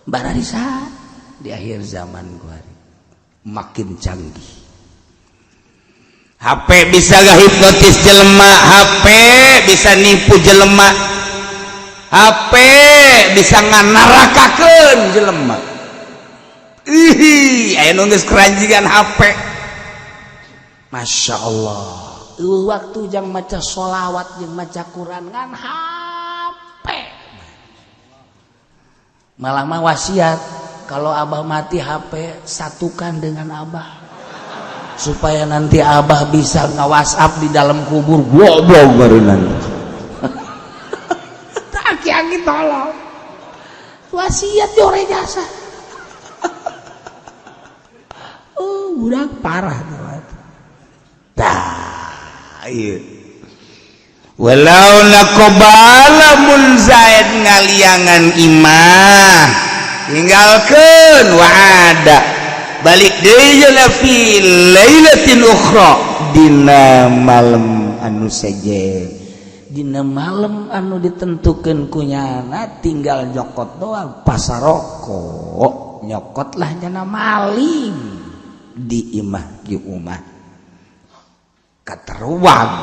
bararisa di akhir zaman gua makin canggih. HP bisa gak hipnotis jelema, HP bisa nipu jelema, HP bisa nganarakakeun jelema. Aya nu geus keranjingan HP. Masya Allah. Waktu jang maca sholawat jeung maca Quran ngan HP. Malah mah wasiat kalau abah mati HP satukan dengan abah supaya nanti abah bisa nge-WhatsApp di dalam kubur. Goblok baru nanti. Aki-aki tolong. Wasiat jore jasa. Budak parah iya. Walau naqobala mun Zaid ngaliangan imah tinggalkeun wa'ada balik deui fi lailatin ukhra dina malam anu seje dina malam anu ditentukeun ku nyana tinggal nyokot doang pasaroko nyokotlah jana maling di imah di umah kateruang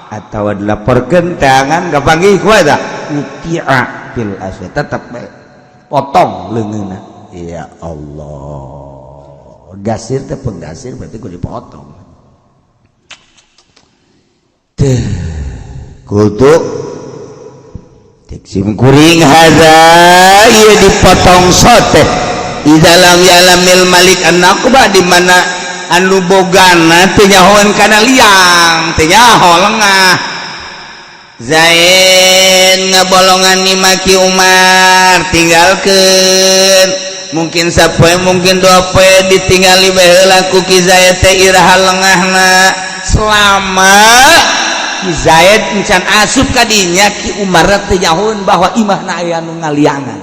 atau dilaporkeun tangan gapanggih ku eta uti'a fil asya tetep potong leungeunna. Ya Allah, gasir teh penggasir berarti ku dipotong teh kudu cek sim kuring hadza ieu dipotong soteh di dalam yalamil malik an-naqba di mana anu bogana teu nyahoeun kana liang teu nyaho lengah. Zain ngabolongan ni maki Umar tinggalkeun mungkin sapoe mungkin 2 poe ditinggali baheula ku Ki Zaid teh iraha lengahna selama Ki Zaid encan asup ka dinya Ki Umar teu nyahoeun bahwa imahna aya nu ngaliangan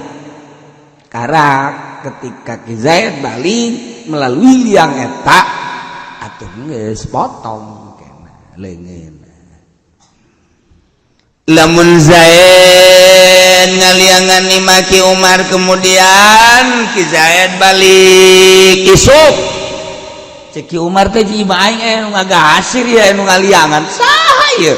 karak ketika Ki Zaid balik melalui liang eta atuh geus potong kena leungeun. Lamun Zaid ngaliangan ni maki Umar kemudian Ki Zaid balik isuk cek Ki Umar teh ji imah aing ngagasir ya anu ngaliangan saha ieu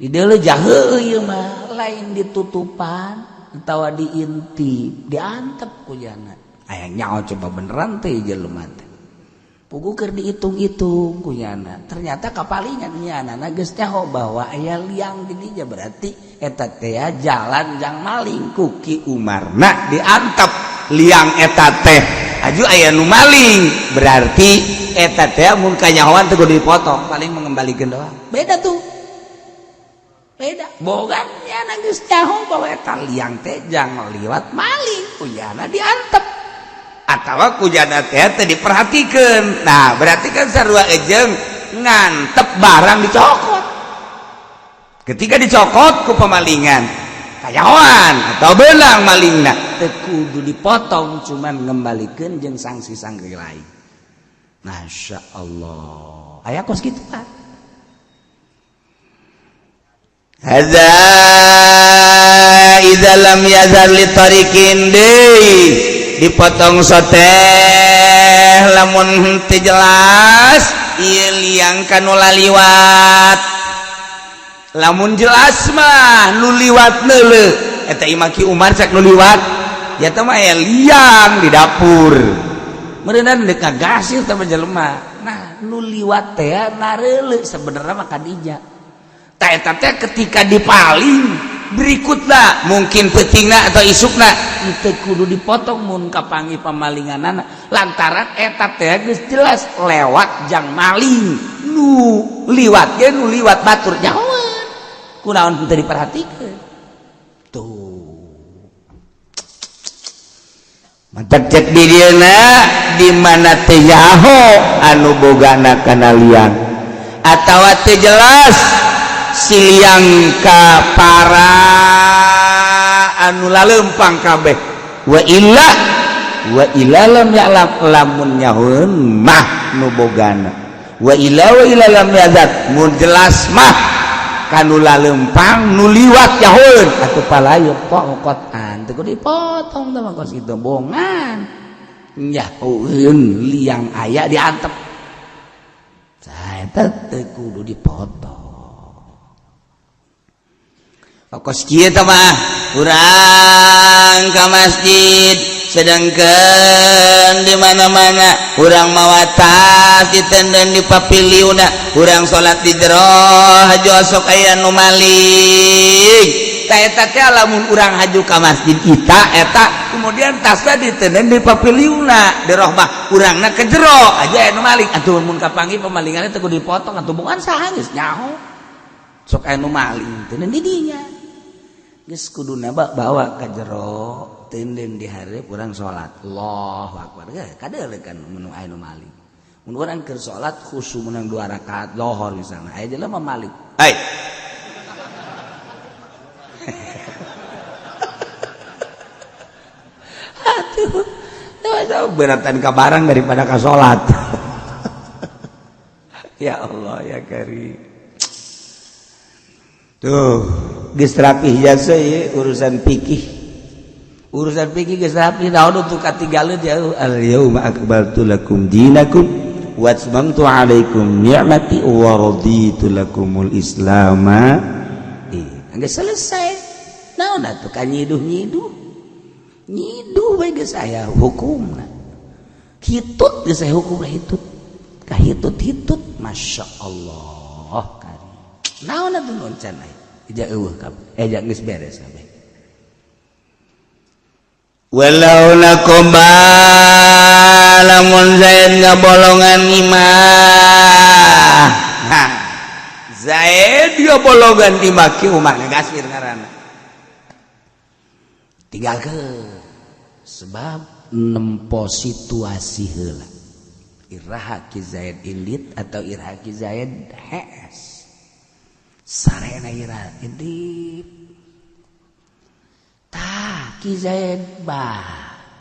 di deuleu jaheuh ieu mah lain ditutupan atawa diintip diantep ku jana aya nyaho coba beneran teh jelema teh pugu keur dihitung-hitung ku jana ternyata kapalingan nyana geus nyaho bahwa aya liang di dinya berarti eta teh jalan jang maling ku Ki Umarna diantep liang eta teh aju aya nu maling berarti eta teh mun kanyahoan teh kudu dipotong paling mengembalikeun doang beda tuh beda bogan nyana geus nyaho bahwa eta liang teh jang liwat maling kujana diantep atawa kujana teh diperhatikeun. Nah berarti kan sarua ejeng ngantep barang dicokot ketika dicokot ku pemalingan kanyahoan atau beunang malingna teu kudu dipotong cuman ngembalikeun jeung sanksi-sanksi lain. Masya Allah aya kos kitu kan hadza idza lam yazal li tariqin dipotong soteh lamun teu jelas ieu liang kanu laliwat lamun jelas mah nu liwat neuleuh eta imah Ki Umar cak nu liwat ya teh mah aya liang di dapur meureunna deuk ngagasir teh jelema nah nu liwat teh nareuleuh sabenerna mah kadinya eta teh ketika dipaling berikutna mungkin peutingna atau isukna teu kudu dipotong mun kapanggih pamalinganana lantaran eta teh geus jelas lewat jang maling nu liwat ge nu liwat batur nyahoeun kunaon teu diperhatikeun tuh mantap cek di dieuna di mana teu nyaho anu bogana kana liang atawa teu jelas si liang ka para anu laleumpang kabeh wa illa lam ya'lam lamun nyahoeun mah nu bogana wa illa lam yazat mun jelas mah kanula lempang nu liwat jahun atuh palayuk pokot teu dipotong teh kos kitu bongan nyahueun liang aya diantep saeta teu kudu dipotong kos kieu teh mah urang ka masjid sedangkan di mana-mana urang mawa tas di tenden di papiliuna urang salat di jero hajosok aya nu maling ta eta teh lamun urang haju ka masjid eta kemudian tasna di tenden di papiliuna di roh mah urangna ke jero aja aya nu maling atuh mun kapanggih pamalingan teh kudu dipotong atuh bungan saha geus nyaho sok aya nu maling tenden di dinya geus kuduna bawa ka jero tenden di hari urang salat Allahu akbar kadeulekan mun aya nu maling mun urang keur salat khusyuk menang 2 rakaat lohor misalna aya jelema maling aduh beratan ka barang daripada ka salat ya Allah ya Karim tuh geus rapih jasa ye urusan fikih geus rapih naon untuk katinggalin ya al yauma akmaltu lakum dinakum wa atmamtu alaikum ni'mati wa raditu lakumul islama geus selesai naon atuh ka nyiduh we geus aya hukumna hitut geus aya hukumna hitut ka hitut masyaallah Karim naon atuh nun can aya eja eueuh kabeh eja geus beres kabeh walau nakoba lamun Zaid ngabolongan imah Zaid dia bolongan imah ki umah ngasir ngaranna tinggalkeun sebab nempo situasi heula iraha ki Zaid indit atau iraha ki Zaid hees sarena iraha indit tah ki Zaid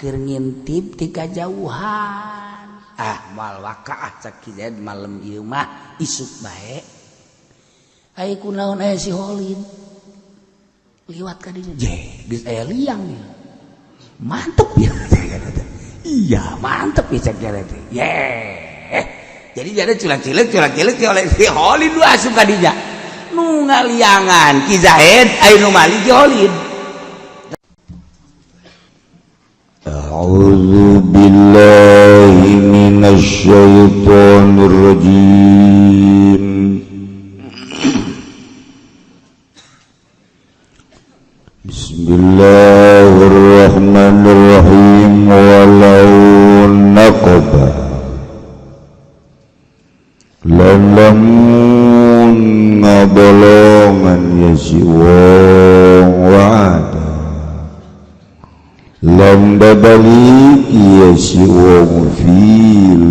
keur ngintip ti kajauhan mal wakaah cak ki Zaid malem ieu mah isuk bae aya kunaon aya si Holin liwat ka dinya geus aya liang nih mantep ya iya mantep ya cak Zaid jadi jadi culak-culak oleh si Holin lu asup ka dinya nu ngaliangan ki Zaid aya nu mali ki Holin A'udzu billahi minasy syaithanir rajim Bismillahirrahmanirrahim walau naqaba lamun ngabolongan yasiwong wa'ada lam dabalik yasiwong fi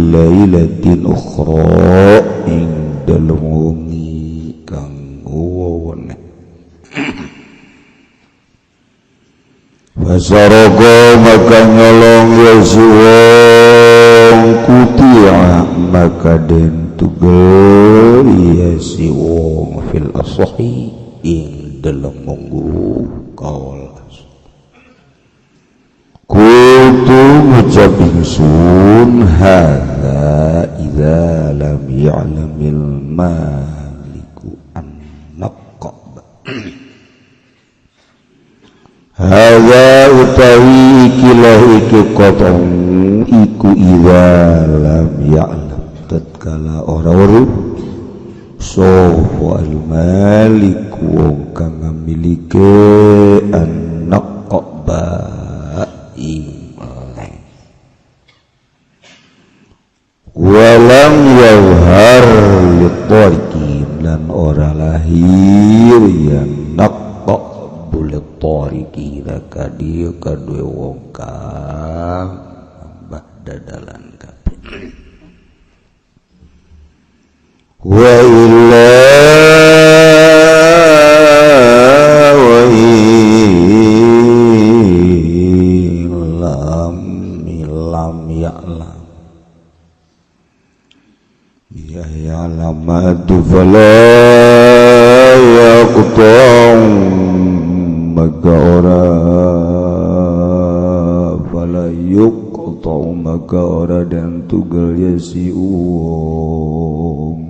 lailatin ukhra ing dalem wengi kang wewene fasaraga maka nyolong yasiwong kutia maka den tugel yasiwong fil asahi ing dalem munggu kaul kutu ngucap ingsun hadza idza lam ya'lamil maliku an-naqab hadza utawi ikilah iki qat'u iku idza lam ya'lam tatkala ora weruh sapa al-maliku wong kang ngamilike an-naqab walam yauhar litarikin lan ora lahir yang naqqa bulet tarikina kadieu kadue wong kang mbah dadalan kabeh wa illa ya'lamadu fala fala yuqta'u maka ora dan tugel ya si uwong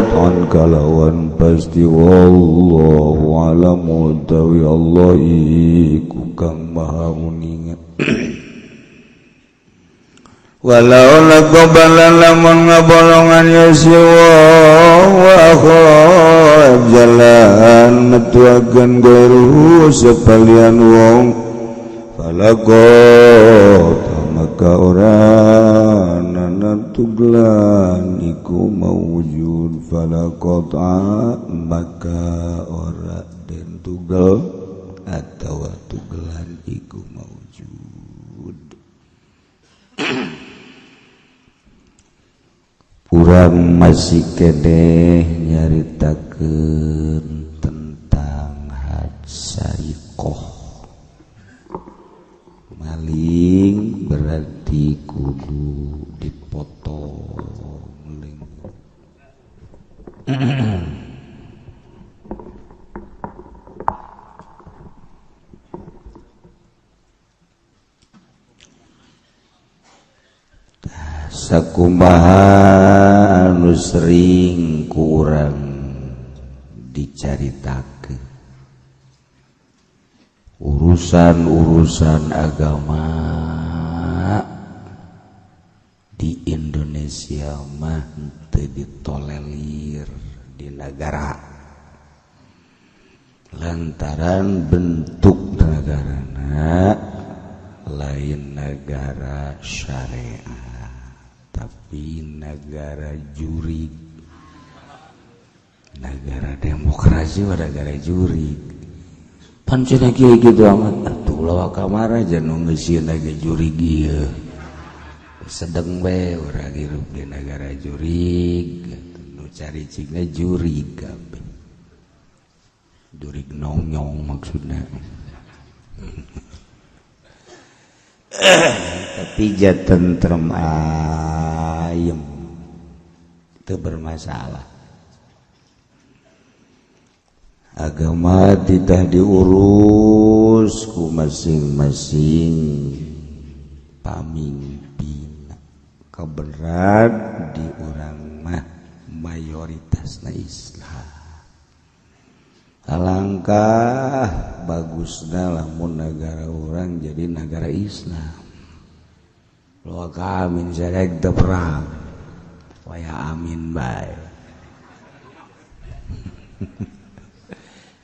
qatan kalawan pasti wallahu alam utawi Allah iku kang maha uningan walau lakobalan lamun ngabolongan yasiwa wa khawab jalan metuakan gairuhu sepalian wong falakot maka orang nanatuglan iku mawujud falakot maka orang dan tugal atau tuglan iku mawujud urang masih kene nyaritakeun tentang hadsarikoh maling berarti kudu dipotong sakumaha anu sering kurang dicaritakeun urusan-urusan agama di Indonesia mah teu ditolerir di negara lantaran bentuk negarana lain negara syariah tapi negara jurig negara demokrasi wa negara jurig pancena kieu gitu amat atuh lawa kamar aja nu geusieun lagi jurig ieu sedeng we urang hirup di negara jurig nu cari cingna jurig kabeh jurig nong-nyong maksudna tapi jatentrem ayem itu bermasalah agama tidak diurus ku masing-masing pamimpin keberat di urang mah mayoritasna Islam alangkah bagusna lamun negara orang jadi negara Islam lo amin sadek teu perang waya amin bae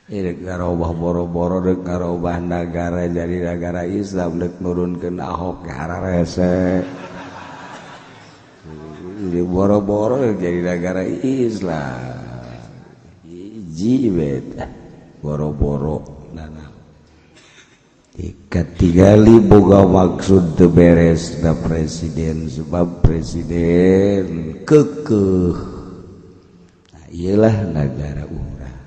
dek ngarobah boro-boro dek ngarobah negara jadi negara Islam dek nurunkeun Ahok ke arah rese di boro-boro jadi negara Islam jibet boro-boro nana katigali boga maksud teu beres da presiden sebab presiden kekeh nah iyalah negara urang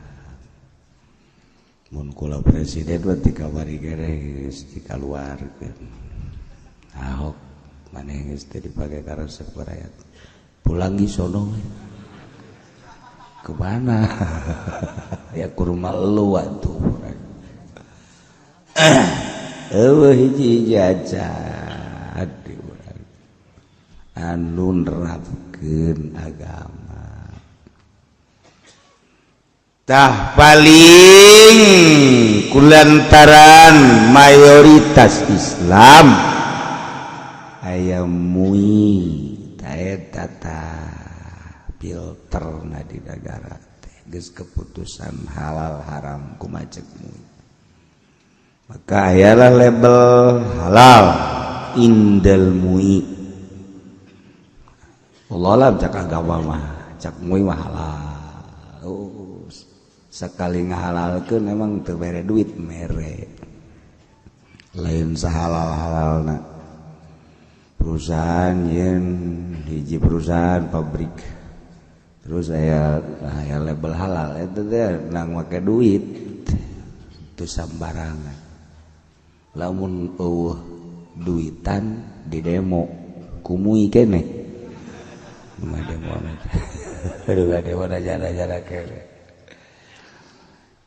mun kula presiden mah ti kamari geus dikaluarkeun Ahok maneh geus teu dipake ka resep rakyat pulang di sono kemana ya ke rumah lu atuh hiji jajan di urang anu nerapkeun agama tah paling kulantaran mayoritas Islam aya MUI eta filter na di negara teh geus keputusan halal haram kumacek MUI maka ayalah label halal indal MUI Allah cak agama mah cak MUI mah halal sekali ngahalalkeun memang teu mere duit mere lain sahalal-halalna perusahaan yen hiji perusahaan pabrik terus aya label halal eta teh nang make duit teu sambarangan lamun duitan di demo kumui keneh mah demo aduh demo jara-jara keneh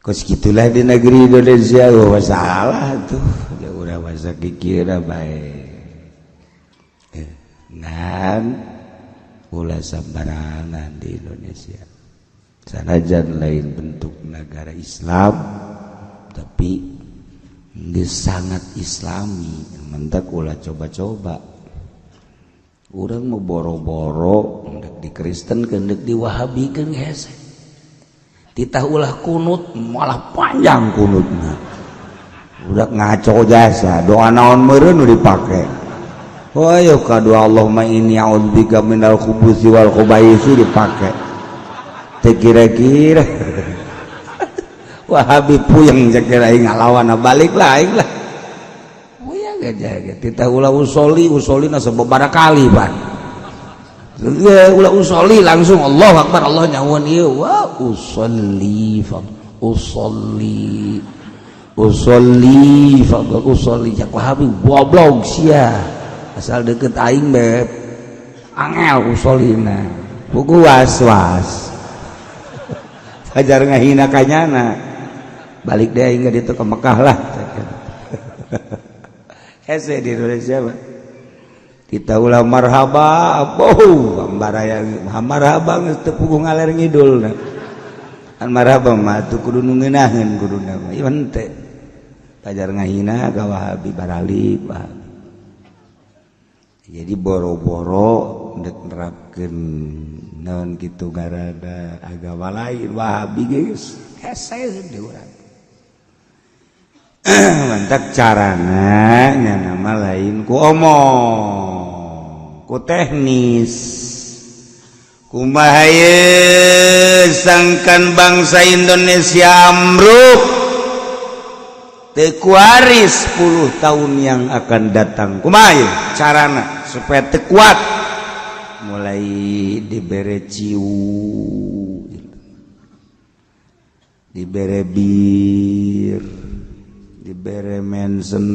kos gitulah di negeri Indonesia masalah tuh udah masa kira baik ngan ulah sembarangan di Indonesia sanajan lain bentuk negara Islam tapi geus sangat islami mentak ulah coba-coba urang mau boro-boro hendak di Kristen hendak di Wahabikeun hese titah ulah kunut malah panjang kunutna udah ngaco jasa doa naon meureun nu dipake ayo kadua Allahumma inni a'udzubika minal khubuthi wal khubaitsi dipake teh kira-kira Wahabi puyeng cek aing ngalawan balik lah aing lah puyeng aja titah ulah usolina sababaraha kali pan ulah usoli langsung Allahu Akbar Allah nyawon ieu wa usolli cak Wahabi goblok sia asal deket aing beb angel usolina buku was-was hajar ngahina kanyana balik deh aing ditu ke Mekah lah hese di Indonesia mah kita ulah marhaba baraya marhaba geus teu puguh ngaler ngidul an marhaba mah teu kudu nu ngeunaheun kuduna mah ieu teh pajar ngahina ka Wahabi baralik Wahabi jadi boro-boro ndek nerapkeun naon kitu garada agama lain Wahabi geus hese di urang mantak carana nya nama lain ku omong ku teknis kumaha ye sangkan bangsa Indonesia amruk teu kuaris 10 tahun yang akan datang kumaha ye carana supaya teu kuat mulai dibere ciu dibere bir dibere mensen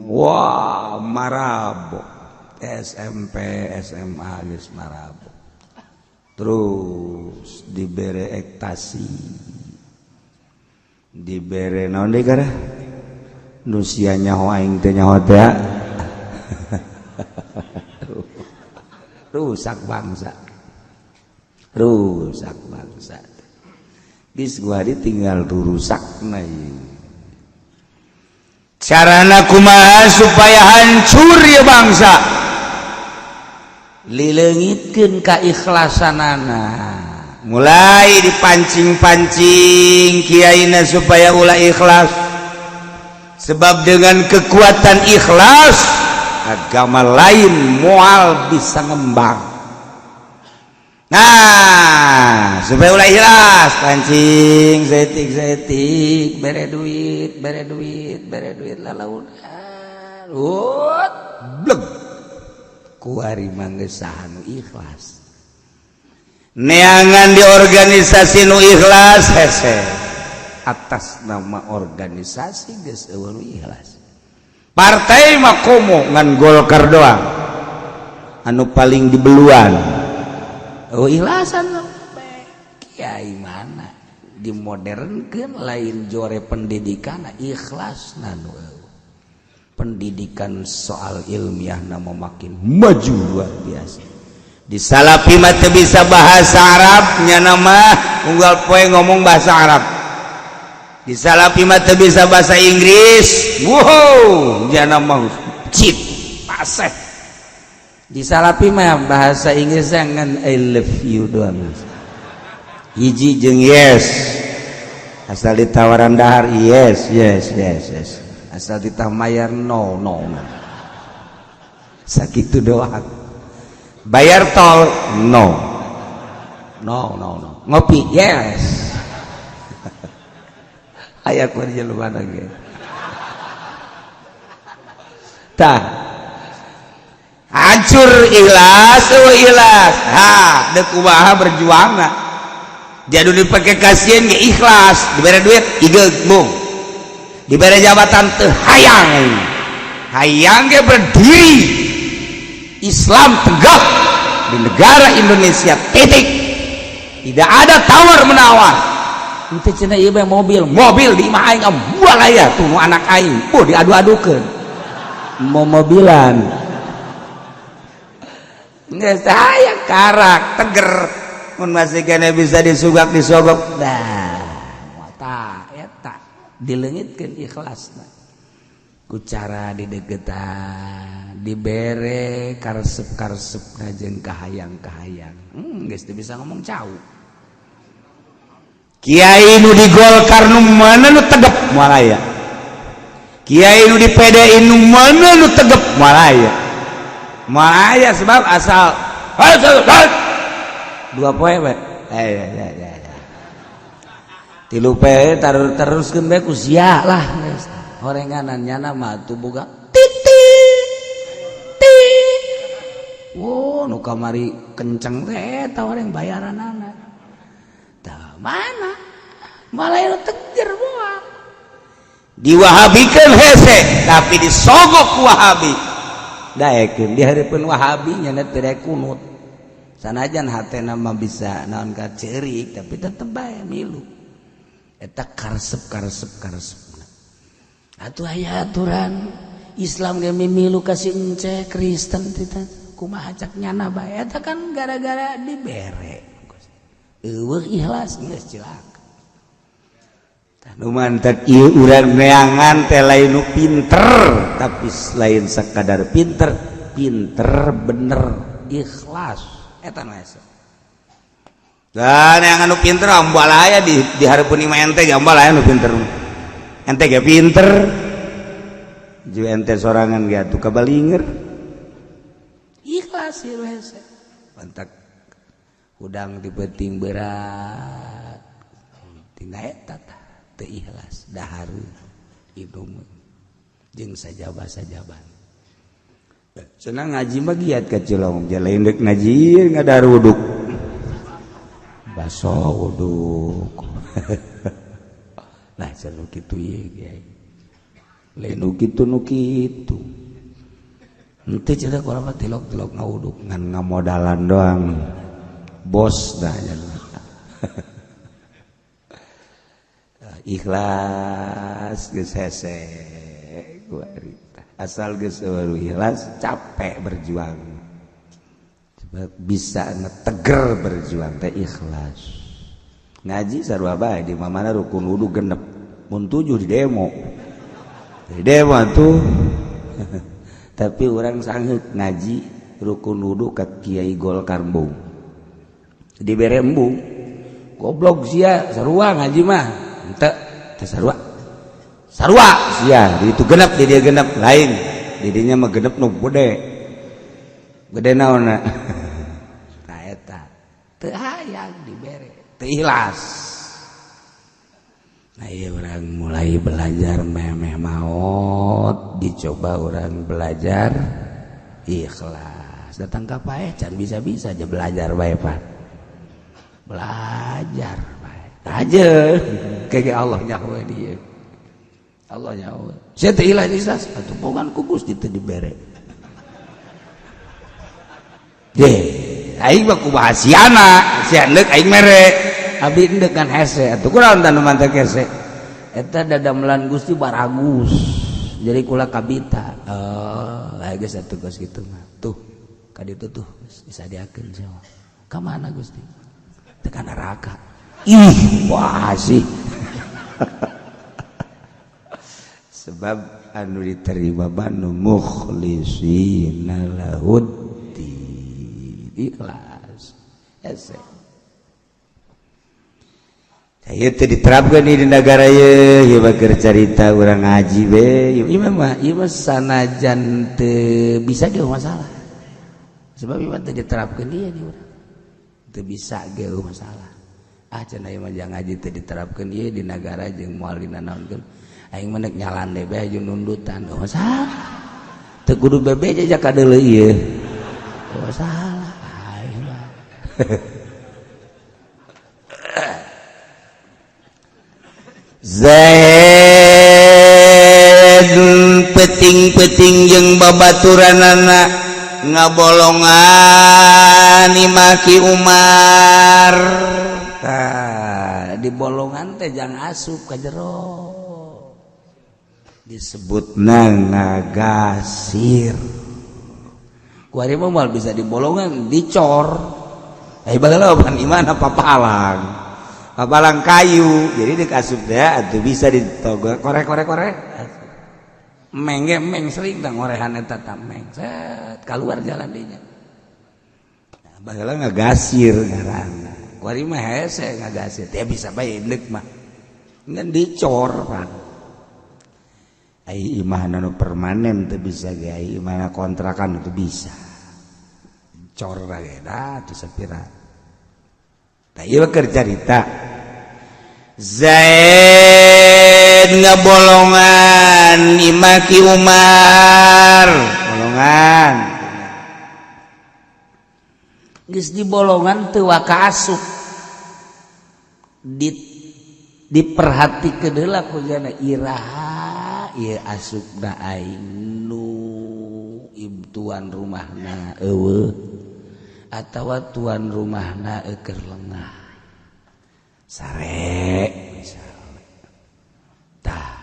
wah marabok SMP SMA geus marabok terus dibere ektasi dibere naon deui gara nu sia nyaho aing teh nyaho teh rusak bangsa geus gua ditinggal rusakna ieu carana kumaha supaya hancur ya bangsa lileungitkeun kaikhlasanana mulai dipancing-pancing kiaina supaya ulah ikhlas sebab dengan kekuatan ikhlas agama lain moal bisa ngembang nah supaya ulah ikhlas pancing setik bere duit lalaunan bleg kuari mangga sahanu ikhlas neangan di organisasi nu ikhlas hese atas nama organisasi geus eueuh ikhlas partai mah komo ngan Golkar doang anu paling dibeluan ikhlasan kiai mana dimodernkeun lain jore pendidikan ikhlas nu pendidikan soal ilmiah nama makin maju luar biasa di Salapi mah teu bisa bahasa Arab nya nama unggal poe ngomong bahasa Arab di Salapi mah teu bisa bahasa Inggris wow nya nama cip paseh di Salapi mah bahasa Inggris ngan I love you doang hiji jeung yes asal ditawaran dahar yes asal ditamayar no sakitu doang bayar tol no ngopi yes aya ku di jelema ge tah hancur ikhlas dek kumaha berjuangna jadu dipake kasihan ge ikhlas dibere duit igeung dibere jabatan teu hayang ge berdiri Islam tegak di negara Indonesia titik tidak ada tawar menawar Itu cenah ieu mobil di imah aing bual aya tuh anak aing diadu-adukeun mau mobilan geus aya karak teger mun masih kene bisa disogok dah mata eta dileungitkeun ikhlasna ku cara didegetan dibere karesep-karesepna jeung kahayang-kahayang geus teu bisa ngomong cau. Kiai nu di Golkar nu mana nu tegep moal aya. Kiai nu di PDI nu mana nu tegep moal aya. Moal aya sebab asal dua poe we. Tilu poe teruskeun bae ku sia lah geus. Horenganan nyana mah tuh boga titit. Wo nu kamari kenceng teh eta orang bayaranana. Mana malah teger buah diwahabikeun hese tapi disogok wahabi daekeun di hareupeun wahabi nya teu daek kunut sanajan hatena mah bisa naon ka ceurik tapi tetep bae milu eta karesep-karesepna atuh aya aturan Islam ge milu ka si ence Kristen teh kumaha cak nyana bae eta kan gara-gara dibere eueuh ikhlas geus cilaka. Tah nu mantep ieu urang neangan teh lain nu pinter, tapi lain sakadar pinter bener ikhlas eta nu asa. Da neangan nu pinter ambal aya di hareupeun imah ente ge ambal aya nu pinter. Ente ge pinter. Ju ente sorangan ge atuh kabalinger. Ikhlas ieu hese. Mantap udang dipenting berat tina eta teu ikhlas dahareun hidung jeung sajabah-sajabah cenah ngaji mah giat ka Cilong jalain deuk ngaji ngadar wuduk baso wuduk lah cenah kitu ieu ge lain nu kitu henteu cenah kurang mah tilok-tilok ngawuduk ngan ngamodalan doang bos dah ikhlas geus hese asal geus eueuh ikhlas capek berjuang coba bisa ngeteger berjuang teh ikhlas ngaji sarua bae di mana rukun wudu genep mun 7 di demo tuh tapi orang sanggeut ngaji rukun wudu ka Kiai Golkar Embung dibere embung goblok sia sarua ngaji mah henteu teu sarua sia di itu genep di dia genep lain di dinya mah genep nu gede naonna tah eta teu hayang dibere teu ikhlas nah ieu urang mulai belajar memeh maot dicoba urang belajar ikhlas datang ka pae can bisa-bisa aja belajar bae Pak belajar aja kayak Allah nyawa dia Allah nyawa saya teh ilah ikhlas atuh pongan kugus ditu dibere deh aing mah kumaha siana sia neuk aing mere abi endeuh kan hese atuh kunaon tanu mantek hese eta dadamelan Gusti baragus jadi kula kabita geus atuh geus kitu mah tuh ka ditu tuh disadiakeun sia ka mana Gusti tekan neraka wah sih sebab anu diterima banu mukhlisina lahuddin ikhlas ese ieu teh diterapkeun di negara ieu bakeur carita urang ngaji we ieu mah sanajan teu bisa ge masalah sebab ieu teh diterapkeun ieu di urang teu bisa ge masalah cenah ieu mah jang ngaji teu diterapkeun ieu di negara jeung moal dinaonkeun aing mah neuk nyalande bae jeung nundutan masalah teu kudu bebe aja ka deuleu ieu masalah aing mah Zaid peting-peting jeung babaturanana ngabolongan maki Umar di bolongan teh jangan asup ka jero disebut ngagasir kuari mah bisa di bolongan dicor baheula bukan imana papalang kayu jadi dikasup teh atuh bisa ditogor korek meng sering tah ngorehan eta tah meng set keluar jalan dinya baheula ngagasir ngaranna kuari mah hese ngagasir teh bisa bae indek mah ngan dicor pan ai imah nu permanen teu bisa ge ai imah kontrakan teu bisa cor bae da teu sapira tah ieu keur carita Zaid ngabolongan imah ki Umar bolongan geus di bolongan teu waka asup diperhatikeun heula ku jana iraha ieu asupna aing nu tuan rumahna eueuh atawa tuan rumahna keur lengah sare misalnya tah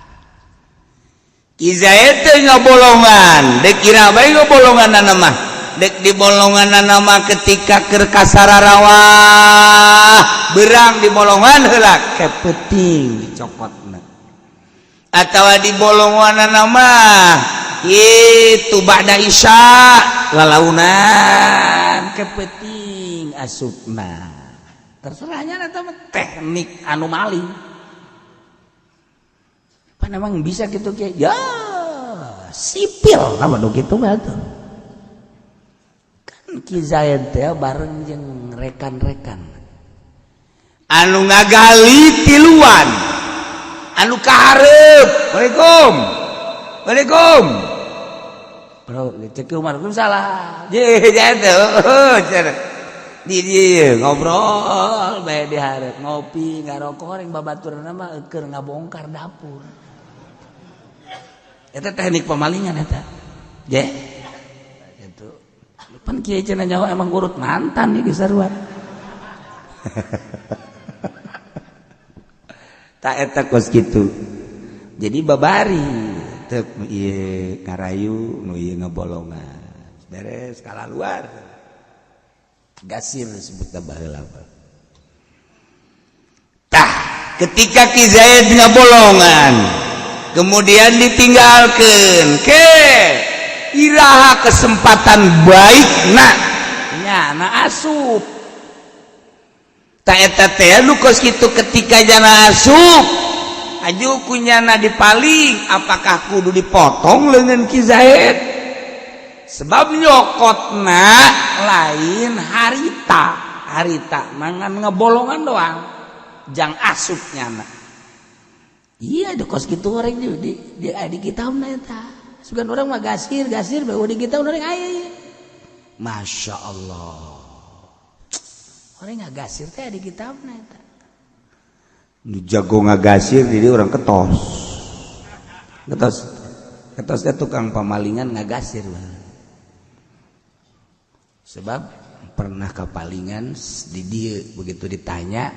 Ki Zaid teh ngabolongan dek kira bae ngabolonganna mah dek di bolonganna mah ketika keur kasararawah berang di bolongan heula kepeting dicokotna atawa di bolonganna mah itu ba'da isya lalaunan kepeting asupna terserahnya eta mah teknik anu maling pan emang bisa gitu kieu ya sipil apa nu kitu mah tuh kan Ki Zaid teh bareng jeung rekan-rekan anu ngagali tiluan anu kahareup Waalaikum bro cek Umar salah je di ngobrol bae di hareup ngopi ngarokok reng babaturanna mah keur ngabongkar dapur eta teknik pemalingan eta je gitu pan kieu cenah nyawa emang urut mantan ieu sarua tak eta kos kitu jadi babari teu ieu ngarayu nu ieu ngabolongan beres skala luar gasir disebutna baheula tah ketika Ki Zaid ngabolongan kemudian ditinggalkeun ke iraha kesempatan baikna nyana asup tah eta teh nu kos kitu ketika jana asup aju kunyana dipaling apakah kudu dipotong leungeun Ki Zaid sebab nyokotna lain harita mangan ngebolongan doang jang asupnya iya ada kos gitu orang di kitabna eta sugan orang mah gasir bae di kitab orang aya Masya Allah orang ngagasir teh di kitabna eta nu jago ngagasir jadi orang ketos teh tukang pamalingan ngagasir sebab pernah kepalingan di dia begitu ditanya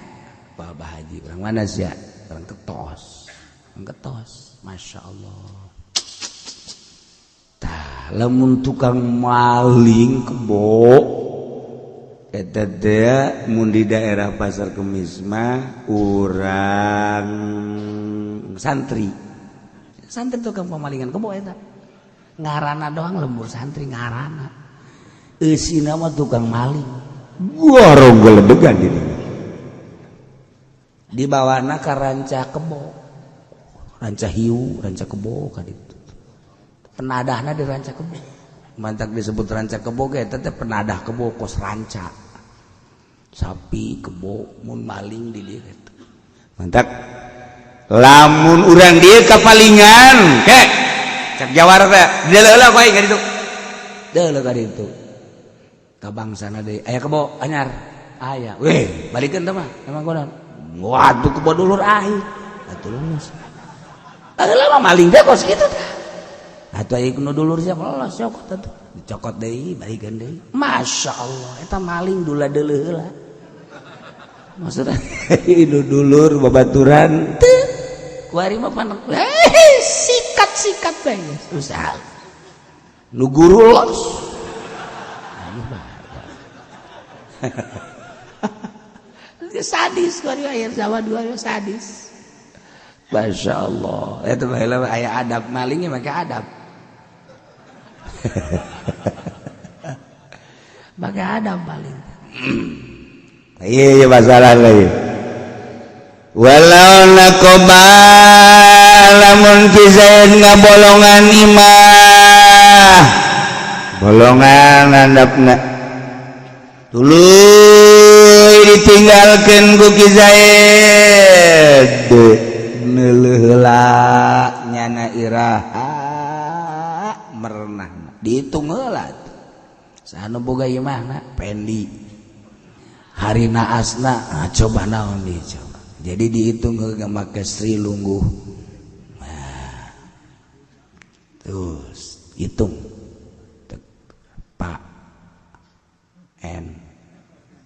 Pak Haji orang mana sih ya orang ketos Masya Allah tah lamun tukang maling kebo eta teh mun di daerah Pasar Kemis mah urang santri tukang pemalingan kebo eta ngaranna doang lembur santri ngaranna eusina mah tukang maling gua ronggeledegan di bawahna ka ranca kebo ranca hiu ranca kebo ka ditu penadahna di ranca kebo mantak disebut ranca kebo ge eta teh penadah kebo kos ranca sapi kebo mun maling di dieu eta mantak lamun urang dieu kapalingan ke cak jawar teh deuleuh bae ka ditu deuleuh ka ditu ka bangsana deui aya kebo anyar aya weh balikeun teh mah emang kunaon waduh kebo dulur aing atuh lulus baheula mah maling teh kos kitu teh atuh aya nu dulur sia lolos cokot atuh dicokot deui balikeun deui Masya Allah eta maling dula deuleuh heula maksudnya Idu dulur babaturan teu kuari mah panek sikat bae susah nu guru los sadis kuari akhir zaman dua sadis. Masya Allah itu baheula aya adab malingnya make adab pakai adab paling iya masalah lagi walau nakobal lamun kisain ngabolongan imah bolongan handapna tuluy ditinggalkeun ku kisaid neuleula nyana iraha merenah dihitung heula sanu boga imahna pendi hari naasna coba naon di coba jadi dihitung heula make Sri lungguh nah, terus hitung Pak N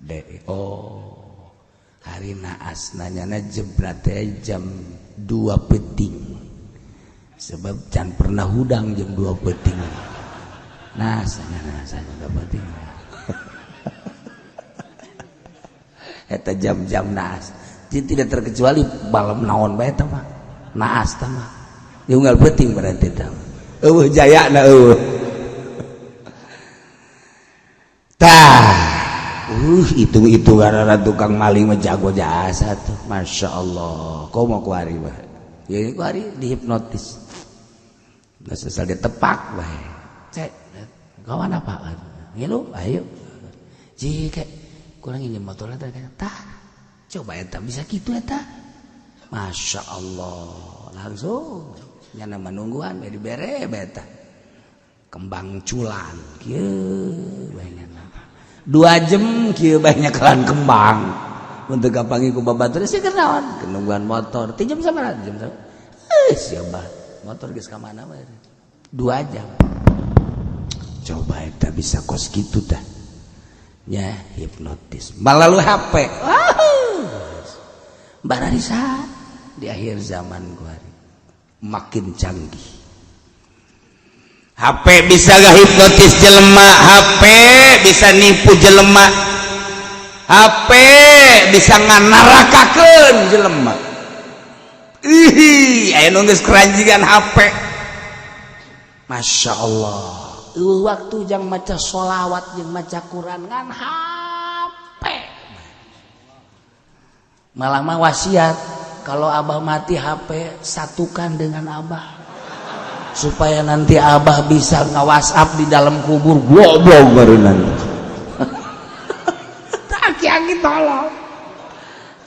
D oh hari naasna nyana jebrat jam 2 peting sebab can pernah hudang jam 2 peting nah udah penting eta jam-jam naas jadi tidak terkecuali balem naon bae eta mah naas tah mah unggal penting berarti tah eueuh jayana eueuh tah itu gara tukang maling mah jago jasa tuh Masya Allah kau mau kuari bah ya kuari dihipnotis nggak sesal ditepak bah cek kawan apa ngilu ayo jika kurang ini motor eta tah coba eta bisa gitu eta Masya Allah langsung nyana menungguan beri bere beta kembang culan kieu banyak 2 jam kieu banyak kelan kembang untuk gampang ku babatur sih kenaon kenungguan motor 3 jam sama jam siapa motor geus ka mana bae 2 jam coba eta bisa kos gitu dah ya hipnotis malalu HP bararisa di akhir zaman gua makin canggih HP bisa gak hipnotis jelema HP bisa nipu jelema HP bisa nganarakakeun jelema aya nu geus keranjingan HP Masya Allah waktu jang maca sholawat jeung maca Quran ngan HP malah mah wasiat kalau abah mati HP satukan dengan abah supaya nanti abah bisa nge-WhatsApp di dalam kubur goblok baru nanti aki-aki tolong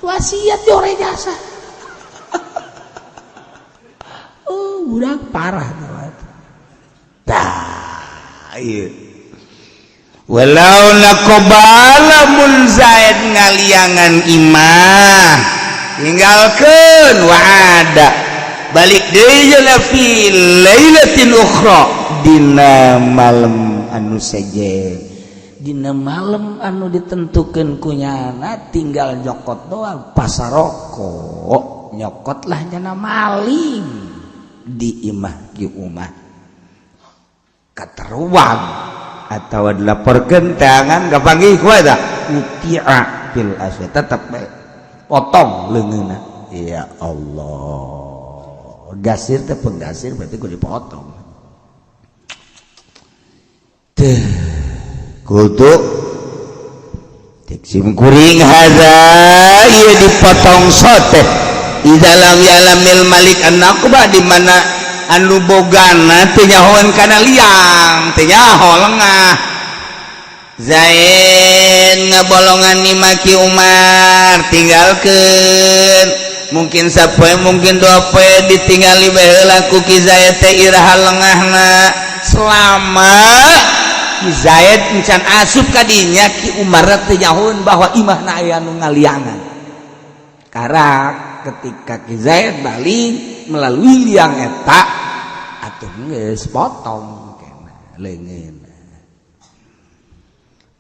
wasiat jore jasa budak parah iya walau nakobala mun zaid ngaliangan imah tinggalkeun wa'ada balik deui la fi lailatin ukhra dina malam anu seje dina malam anu ditentukeun ku nyana tinggal nyokot doang pasaroko nyokotlah nyana maling di imah ki umah kateruang atau dilaporkeun tangan gapanggih ku eta muti'a fil asya tetep potong leungeunna ya Allah gasir teh penggasir berarti ku dipotong teh kudu sim kuring hadza ieu dipotong soteh di dalam yalamil malik an-naqba di mana anu bogana teu nyahoeun kana liang teu nyaho lengah Zain ngabolongan ni maki Umar tinggalkeun mungkin sapoe mungkin 2 poe ditinggali baheula ku Ki Zaid teh iraha lengahna selama Ki Zaid encan asup ka dinya Ki Umar teh nyahoeun bahwa imahna aya nu ngaliangan karak ketika Ki Zaid balik melalui liang eta atuh geus potong keneh leungeun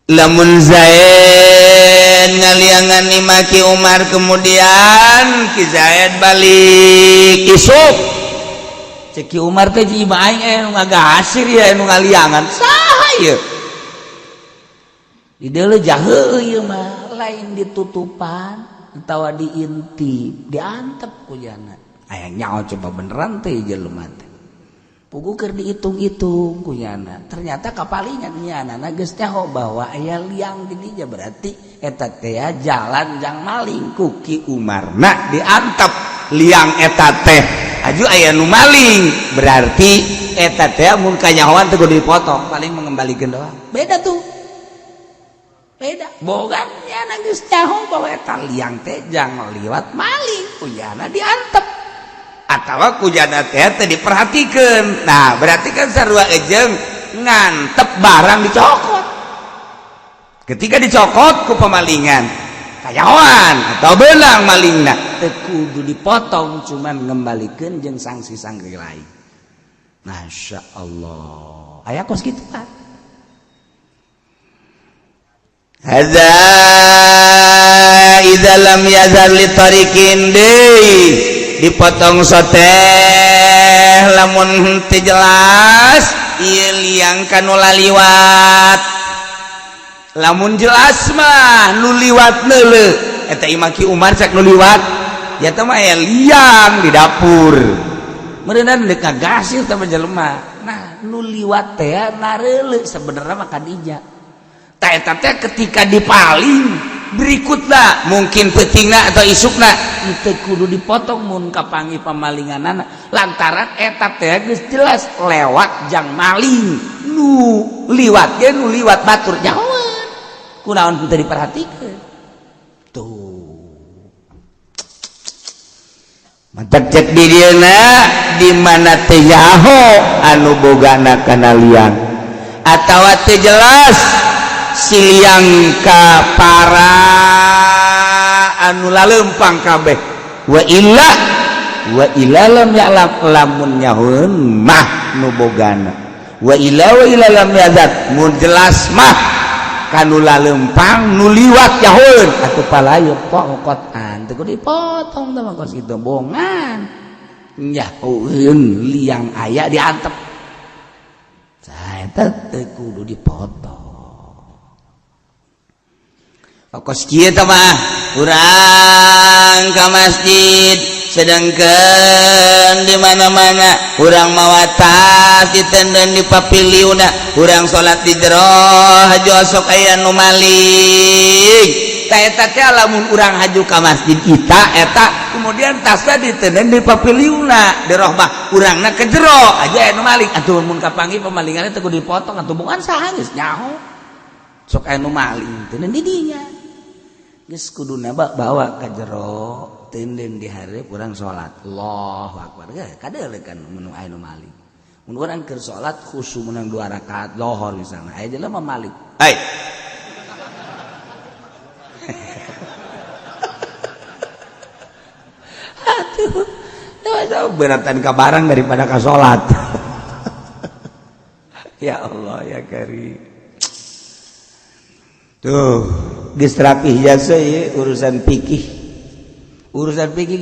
lamun Zaid ngaliangan Ki Umar kemudian Ki Zaid balik isuk cek Ki Umar teh ji aing ngagasir ya anu ngaliangan saha ieu di deuleu jaheuh ieu mah lain ditutupan atawa diintip diantep ku jana aya nyaho coba beneran teh jelema teh pugu keur dihitung-hitung ku jana ternyata kapalingan nyana geus nyaho bahwa aya liang di dinya berarti eta teh jalan jang maling ku Ki Umarna diantep liang eta teh aju aya nu maling berarti eta teh mun kanyahoan teh kudu dipotong paling mengembalikeun doang beda tuh beda bogan nyana geus nyaho bahwa eta liang teh jang liwat maling ku jana diantep atawa ku jana teh diperhatikeun nah berarti kan sarua ejeng ngantep barang dicokot ketika dicokot ku pemalingan kayawan atau benang malingna teu kudu dipotong cuman ngembalikeun jeung sanksi-sanksi lain Masya Allah aya kos kitu kan hadza idza lam yazal li tariqin dipotong soteh lamun teu jelas ieu liang kanu laliwat lamun jelas mah nu liwat neuleuh eta imah Ki Umar cak nu liwat ya teh mah aya liang di dapur meureunna deuk ngagasir teh jelema nah nu liwat teh nareuleuh sabenerna mah kadinya tah eta teh ketika dipaling berikutna mungkin peutingna atau isukna teu kudu dipotong mun kapangi pamalinganana lantaran eta teh geus jelas lewat jang maling nu liwat ge nu liwat batur nyahoan kunaon teu diperhatikeun tuh mantap cek di dieuna di mana teh yaho anu bogana kana liang atawa teu jelas si liang ka para anu laleumpang kabeh wa illa lam ya'lam lamun nyahoeun mah nu bogana wa illa lam yazat mun jelas mah kanu laleumpang nu liwat nyahoeun atuh palayu pongkotan teu dipotong teh mah kos kitu bongan nyahoeun liang aya diantep saeta teu kudu dipotong kos kieu teh mah urang ka masjid sedangkeun di mana-mana urang mawa tas ditenden di papiliuna urang salat di jero haju sok aya nu maling tah eta teh lamun urang haju ka masjid kita eta kemudian tasna ditenden di papiliuna di roh mah urangna ke jero aja aya nu maling atuh mun kapanggih pamalingan teh kudu dipotong atuh bungan saha geus nyaho sok aya nu maling tenen di dinya geus kuduna bawa ka jero tenden di hareup urang salat Allahu akbar kadeuleukan mun aya nu maling mun urang keur salat khusyuk menang 2 rakaat lohor misalna aya jelema maling aduh jauh beratan ka barang daripada ka salat ya Allah ya Karim tuh geus rapih jasa ye urusan fikih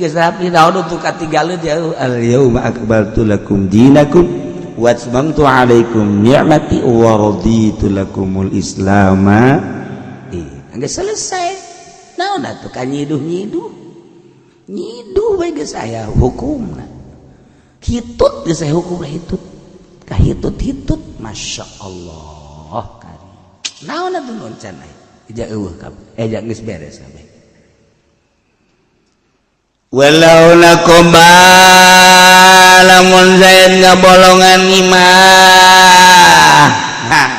geus rapih naon untuk katinggaleuh jauh al yauma akmaltu lakum dinakum wa atmamtu alaikum ni'mati wa raditu lakumul islama geus selesai naon atuh ka nyiduh bae geus aya hukumna hitut geus aya hukumna hitut ka hitut masyaallah Karim naon atuh nun can eja eueuh kabeh eja geus beres kabeh walau nakoba lamun Zaid ngabolongan imah nah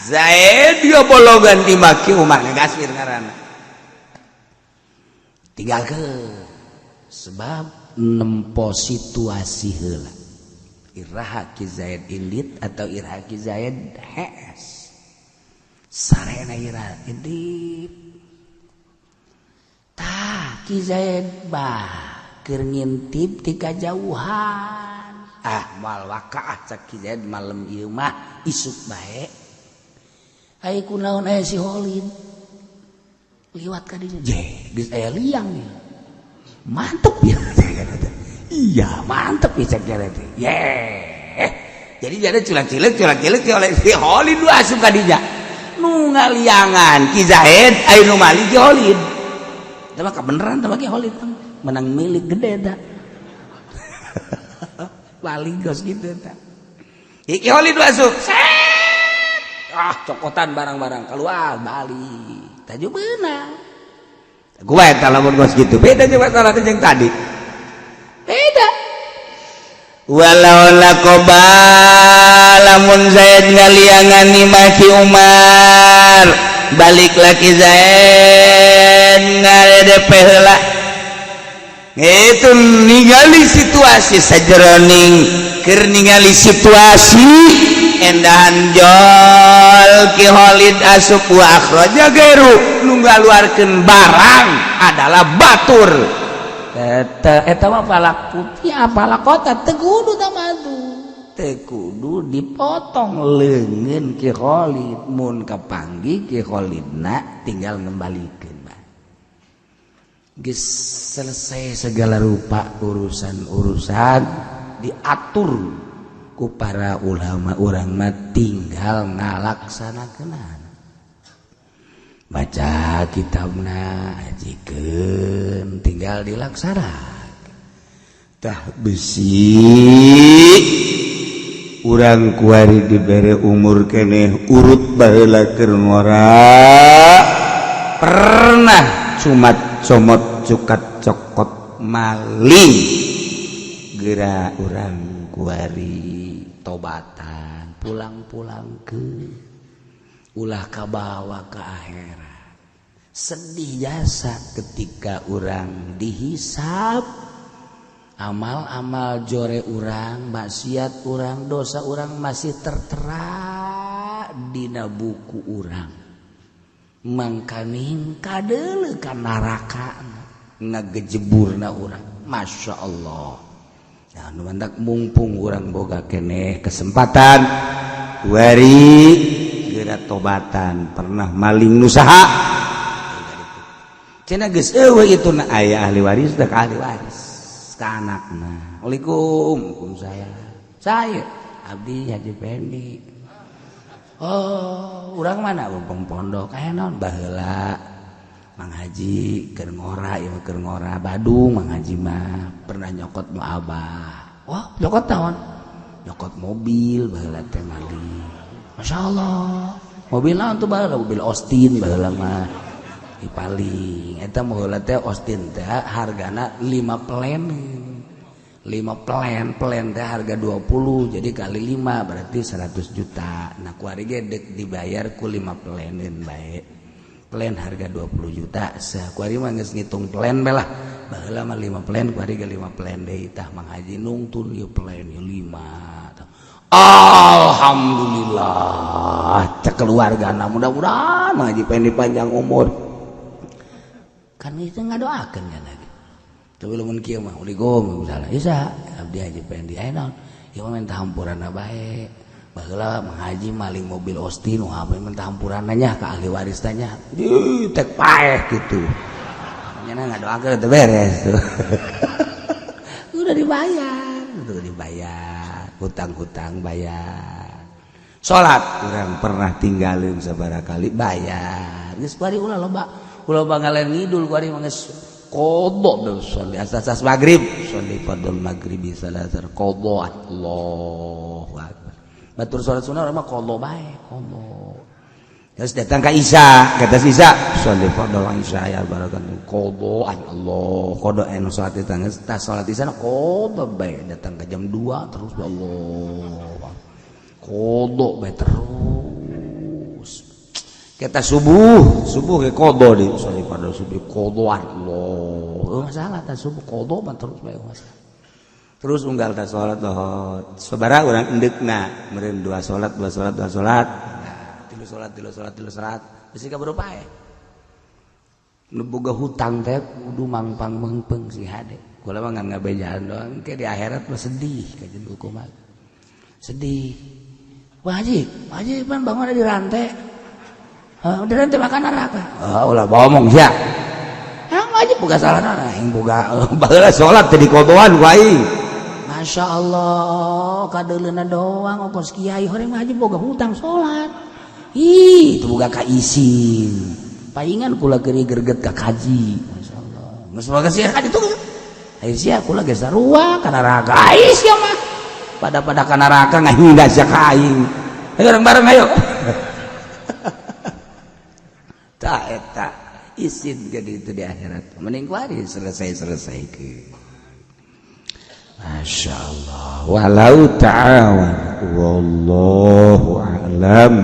Zaid dia bolongan di Ki Umar ngagasir ngaranna tinggalkeun sebab nempo situasi heula iraha Ki Zaid indit atau iraha Ki Zaid hees sarena ira indit tah Ki Zaid bah keur ngintip ti kajauhan mal wakaah cak Ki Zaid malem ieu mah isuk bae Ai kunaon aya si Holin. Liwat ka dinya. Geus aya liang nih. Mantep ya. Iya, mantep ya cek teh. Jadi jadi culak-culak oleh si Holin lu asup ka dinya. Nu ngaliangan Ki Zaid aya nu mali Ki Holin. Tah mah kebeneran tah Ki Holin menang milik gede dah. Baligos gitu dah. Ki Holin lu asup. Cokotan barang-barang keluar balik taju beunang gue eta lamun gos gitu beda jeung masalah jeung tadi beda walau laqaba lamun Zaid ngaliangan maki Umar balik lagi Zaid ngaredep heula itu ningali situasi sajeroning keur ningali situasi endahan jol Ki Khalid asup wa akhraja gairu nu ngaluarkeun barang adalah batur eta mah palak putih apalak kota teu kudu tah madu teu kudu dipotong leungeun Ki Khalid mun kapanggih Ki Khalidna tinggal ngembalikeun bae geus selesai segala rupa urusan diatur ku para ulama urang mah tinggal ngalaksanakeunana baca kitabna ajikeun tinggal dilaksanakeun tah besi urang kuari dibere umur keneh urut baheula keur ngora pernah cumat comot cukat cokot maling geura urang kuari tobatan pulang-pulang ke ulah kabawa ke akhirat sedih jasa ketika orang dihisab amal-amal jore orang maksiat orang dosa orang masih tertera dina buku orang mangkaning kadeuleu ka neraka ngagejeburna orang Masya Allah. Nah, numandak mumpung orang boga keneh kesempatan wari geura tobatan pernah maling nusaha cenah geus eueuh ituna aya ahli waris da ahli waris ka anakna Assalamualaikum saya abdi Haji Pendi urang mana umpeng pondok aya naon baheula Mang Haji keur ngora ieu keur ngora Badung Mang Haji mah pernah nyokot mu abah. Wah, nyokot naon? Nyokot mobil baheula teh mali. Masyaallah. Mobil naon tuh baheula? Mobil Austin baheula mah. Dipaling eta baheula teh Austin teh hargana 5 plen. 5 plen teh harga 20 jadi kali 5 berarti 100 juta. Nah kuari ge deuk dibayar ku 5 plenin bae. Plan harga 20 juta kuari mah geus ngitung plan bae lah baheula mah 5 plan kuari ge 5 plan deui tah Mang Haji nungtun ieu plan ieu 5 alhamdulillah cek keluargana mudah-mudahan Mang Haji Pendi panjang umur kan itu ngadoakeun nya lagi tapi lamun kieu mah Assalamualaikum misalnya isa abdi Haji Pendi aya naon ieu mah minta hampuranna bae baheula Mang Haji maling mobil Austin wah apa minta hampuranna nya ka ahli waris tanya tek paeh gitu nya ngadoakeun teh beres tuh udah dibayar hutang-hutang bayar salat urang pernah tinggalin sabaraha kali bayar geus kuari ulah loba ngalen ngidul kuari mah geus qodho sholli asas maghrib sholli fardhu maghribi salatar qodho Allahu akbar batur salat sunah mah qodho bae qodho terus datang ke Isya kata Isya sholli fardhu Isya ya barakallahu qodho Allah qodho anu salat itu tas salat Isya qodho bae datang ke jam 2 terus Allah qodho bae terus kita subuh ke qodho di sholli fardhu subuh qodho Allah masalah tas subuh qodho mah terus bae masalah terus unggal ta salat dohot sabaraha urang endekna meureun 2 salat tilu salat bisi ka berupa nu boga hutang teh kudu mangpang meungpeung si hade kula mah ngan ngabejaan doang ke di akhirat mah sedih kajeun hukum sedih Pak Haji pan bangun ada di rantai Udah nanti makan neraka. Ulah ngomong ya. Yang aja buka salah yang buka baheula salat teh dikodoan ku aing. Masya Allah, kadeuleuna doang ongkos kiai horeng mah aja boga hutang salat. Ih, itu boga ka isin. Paingan kula geuri gerget ka kaji. Masyaallah. Geus boga sia ka ditu. Ai sia kula geus sarua ka neraka. Ai sia mah. Pada ka neraka ngahinda sia ka aing. Ayo bareng ayo. Tak eta isin jadi itu di akhirat mending kuari selesai ke Masya Allah walau ta'awan wallahu a'lam